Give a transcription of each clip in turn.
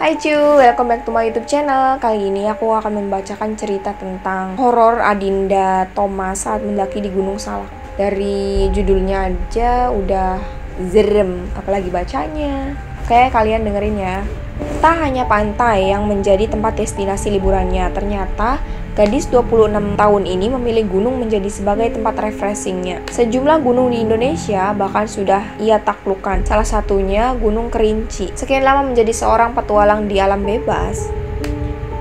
Hai cu, welcome back to my YouTube channel. Kali ini aku akan membacakan cerita tentang horor Adinda Thomas saat mendaki di Gunung Salak. Dari judulnya aja udah zerem, apalagi bacanya. Oke, kalian dengerin ya. Tak hanya pantai yang menjadi tempat destinasi liburannya, ternyata gadis 26 tahun ini memilih gunung menjadi sebagai tempat refreshingnya. Sejumlah gunung di Indonesia bahkan sudah ia taklukkan, salah satunya Gunung Kerinci. Sekian lama menjadi seorang petualang di alam bebas,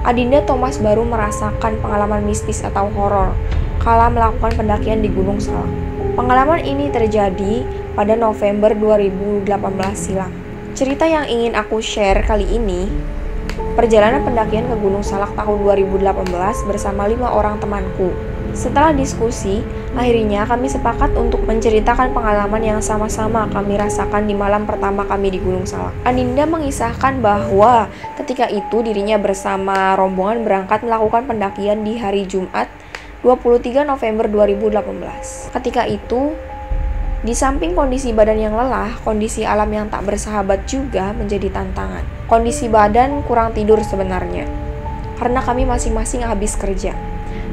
Adinda Thomas baru merasakan pengalaman mistis atau horor kala melakukan pendakian di Gunung Salak. Pengalaman ini terjadi pada November 2018 silam. Cerita yang ingin aku share kali ini, perjalanan pendakian ke Gunung Salak tahun 2018 bersama 5 orang temanku. Setelah diskusi, akhirnya kami sepakat untuk menceritakan pengalaman yang sama-sama kami rasakan di malam pertama kami di Gunung Salak. Adinda mengisahkan bahwa ketika itu dirinya bersama rombongan berangkat melakukan pendakian di hari Jumat 23 November 2018. Ketika itu, di samping kondisi badan yang lelah, kondisi alam yang tak bersahabat juga menjadi tantangan. Kondisi badan kurang tidur sebenarnya, karena kami masing-masing habis kerja.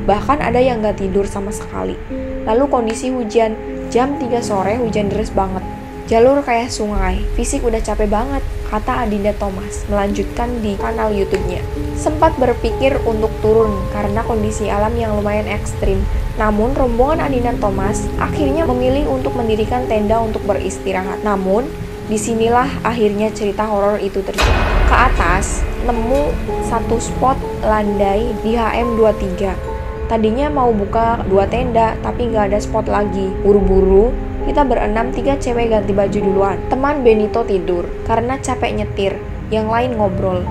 Bahkan ada yang gak tidur sama sekali. Lalu kondisi hujan, jam 3 sore hujan deras banget. Jalur kayak sungai, fisik udah capek banget, kata Adinda Thomas, melanjutkan di kanal YouTube-nya. Sempat berpikir untuk turun karena kondisi alam yang lumayan ekstrim. Namun, rombongan Adinda Thomas akhirnya memilih untuk mendirikan tenda untuk beristirahat. Namun, disinilah akhirnya cerita horor itu terjadi. Ke atas, nemu satu spot landai di HM23. Tadinya mau buka 2 tenda, tapi nggak ada spot lagi. Buru-buru, kita berenam 3 cewek ganti baju duluan. Teman Benito tidur karena capek nyetir, yang lain ngobrol.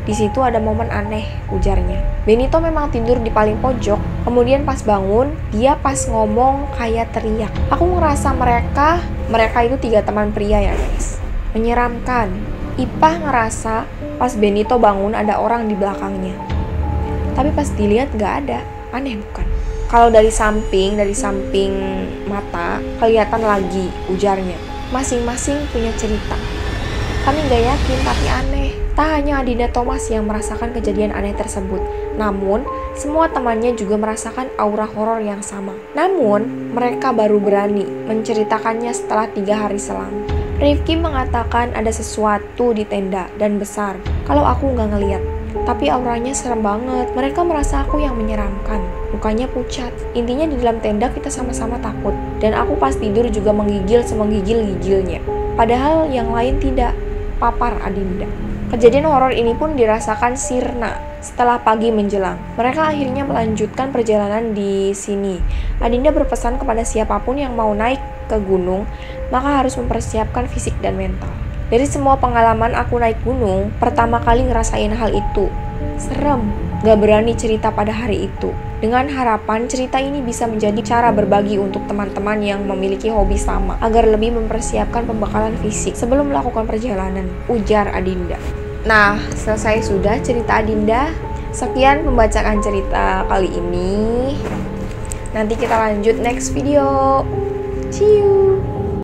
Di situ ada momen aneh, ujarnya. Benito memang tidur di paling pojok, kemudian pas bangun, dia pas ngomong kayak teriak. Aku ngerasa mereka itu 3 teman pria ya guys. Menyeramkan. Ipah ngerasa pas Benito bangun ada orang di belakangnya. Tapi pas dilihat nggak ada. Aneh bukan? Kalau dari samping mata, kelihatan lagi, ujarnya. Masing-masing punya cerita. Kami nggak yakin, tapi aneh. Tak hanya Adinda Thomas yang merasakan kejadian aneh tersebut, namun semua temannya juga merasakan aura horor yang sama. Namun, mereka baru berani menceritakannya setelah 3 hari selang. Rifki mengatakan ada sesuatu di tenda dan besar, kalau aku nggak ngeliat. Tapi auranya serem banget. Mereka merasa aku yang menyeramkan. Mukanya pucat. Intinya di dalam tenda kita sama-sama takut. Dan aku pas tidur juga menggigil semenggigil-gigilnya. Padahal yang lain tidak. Papar Adinda. Kejadian horor ini pun dirasakan Sirna setelah pagi menjelang. Mereka akhirnya melanjutkan perjalanan di sini. Adinda berpesan kepada siapapun yang mau naik ke gunung, maka harus mempersiapkan fisik dan mental. Dari semua pengalaman aku naik gunung, pertama kali ngerasain hal itu. Serem, gak berani cerita pada hari itu. Dengan harapan cerita ini bisa menjadi cara berbagi untuk teman-teman yang memiliki hobi sama, agar lebih mempersiapkan pembekalan fisik sebelum melakukan perjalanan, ujar Adinda. Nah, selesai sudah cerita Adinda. Sekian pembacaan cerita kali ini. Nanti kita lanjut next video. See you!